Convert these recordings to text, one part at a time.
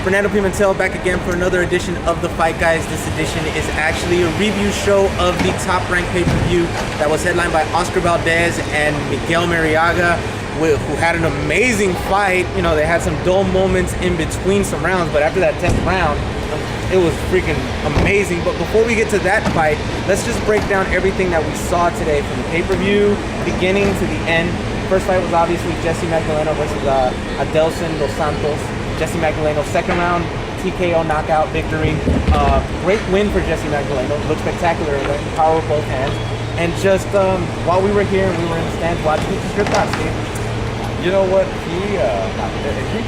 Fernando Pimentel back again for another edition of the Fight Guys. This edition is actually a review show of the Top Rank pay-per-view that was headlined by Oscar Valdez and Miguel Mariaga, who had an amazing fight. You know, they had some dull moments in between some rounds, but after that 10th round, it was freaking amazing. But before we get to that fight, let's just break down everything that we saw today from the pay-per-view, beginning to the end. First fight was obviously Jessie Magdaleno versus Adeilson Dos Santos. Jessie Magdaleno, second round TKO knockout victory. Great win for Jessie Magdaleno. Looked spectacular, power with both hands. And just while we were here and we were in the stands watching, just your thoughts, Steve? You know what? He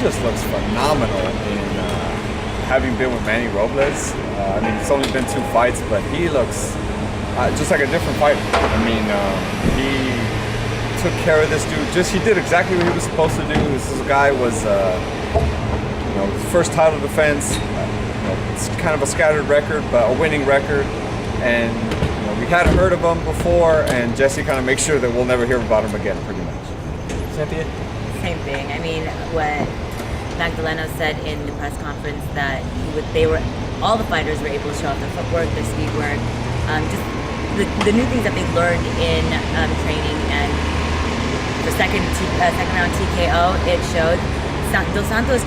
just looks phenomenal in having been with Manny Robles. I mean, it's only been 2 fights, but he looks just like a different fighter. I mean, he took care of this dude. He did exactly what he was supposed to do. This guy was, first title defense. It's kind of a scattered record, but a winning record. And we hadn't heard of him before, and Jessie kind of makes sure that we'll never hear about him again, pretty much. Cynthia? Same thing. I mean, what Magdaleno said in the press conference that all the fighters were able to show off their footwork, their speed work, just the new things that they've learned in training. And the second round TKO, it showed. Dos Santos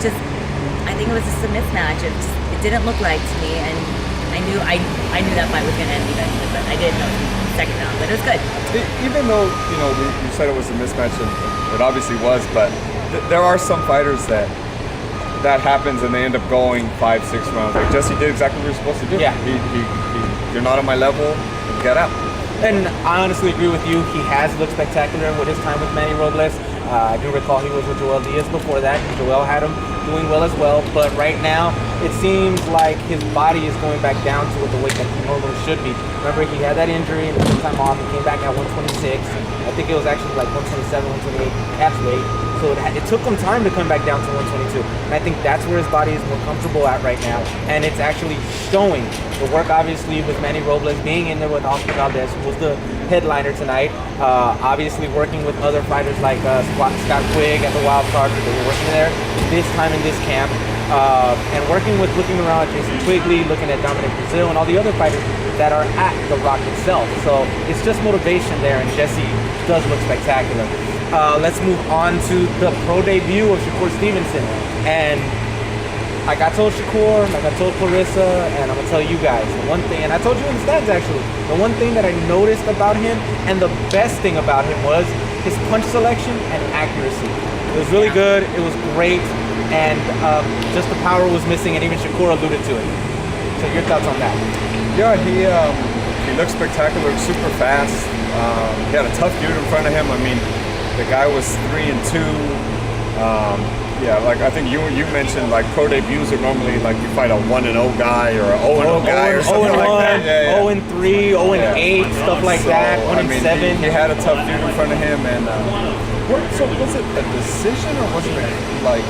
I think it was just a mismatch. It didn't look right to me, and I knew that fight was going to end eventually, but I didn't know the second round. But it was good. Even though you said it was a mismatch, and it obviously was, but there are some fighters that happens and they end up going 5-6 rounds. Like Jessie did exactly what you're supposed to do. Yeah. You're not on my level. Get out. And I honestly agree with you. He has looked spectacular with his time with Manny Robles. I do recall he was with Joel Diaz before that, and Joel had him doing well as well. But right now, it seems like his body is going back down to the weight that he normally should be. Remember, he had that injury and he took time off. He came back at 126. I think it was actually like 127, 128 catch weight. So it took him time to come back down to 122. And I think that's where his body is more comfortable at right now. And it's actually showing. The work, obviously, with Manny Robles being in there with Oscar Valdez, who was the headliner tonight. Obviously working with other fighters like Scott Quigg at the Wild Card, they were working there this time in this camp. And looking around at Jason Quigley, looking at Dominic Brazil, and all the other fighters that are at the Rock itself. So it's just motivation there, and Jessie does look spectacular. Let's move on to the pro debut of Shakur Stevenson. And like I told Shakur, like I told Clarissa, and I'm gonna tell you guys, the one thing, and I told you in the stands actually, the one thing that I noticed about him, and the best thing about him, was his punch selection and accuracy. It was really good, it was great, and just the power was missing, and even Shakur alluded to it. So your thoughts on that? Yeah, he looked spectacular, super fast. He had a tough dude in front of him. I mean, the guy was 3-2. Yeah, like I think you mentioned, like pro debuts are normally like you fight a 1-0 guy or an 0-0 guy or something like that. Yeah, 0-3, 0-8, stuff like that. 1-7. He had a tough dude in front of him, and so was it a decision or was it like?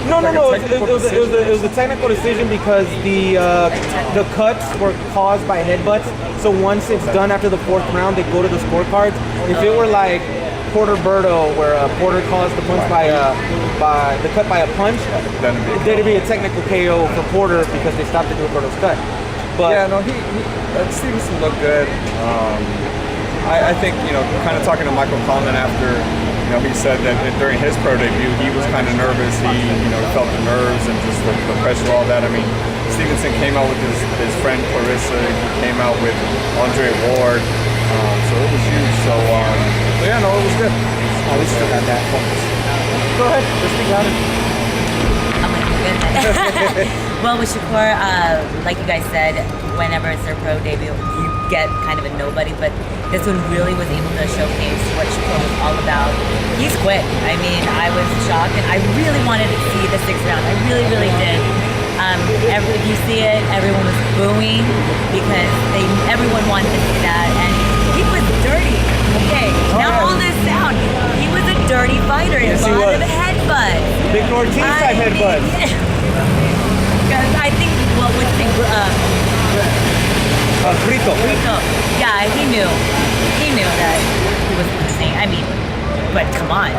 No. It was a technical decision because the cuts were caused by headbutts. So once it's done after the 4th round, they go to the scorecards. If it were like Porter Berto, where Porter caused the punch by the cut by a punch, there'd be a technical KO for Porter because they stopped it to Berto's cut. But yeah, no, Stevenson looked good. I think kind of talking to Michael Conlon after, he said that during his pro debut he was kind of nervous. He felt the nerves and just the pressure, all that. I mean, Stevenson came out with his friend Clarissa. He came out with Andre Ward. So it was huge. So yeah, no, it was good. At least still got that focus. Go ahead, just speak on it. Oh my goodness. Well, with Shakur, like you guys said, whenever it's their pro debut, you get kind of a nobody, but this one really was able to showcase what Shakur was all about. He's quick. I mean, I was shocked, and I really wanted to see the 6th round. I really, really did. If you see it, everyone was booing because everyone wanted to see that, and he was dirty. Okay, now all this sound, he was a dirty fighter. Yes, a lot of headbutts. Big Ortiz type headbutts. Because I think, well, what's the Frito. Yeah, he knew that he was losing. I mean, but come on.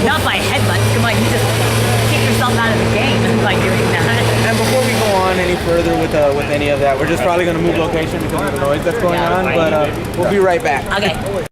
Not by headbutts. Come on, you just kick yourself out of the game. any further with any of that. We're just probably going to move location because of the noise that's going on, but we'll be right back. Okay.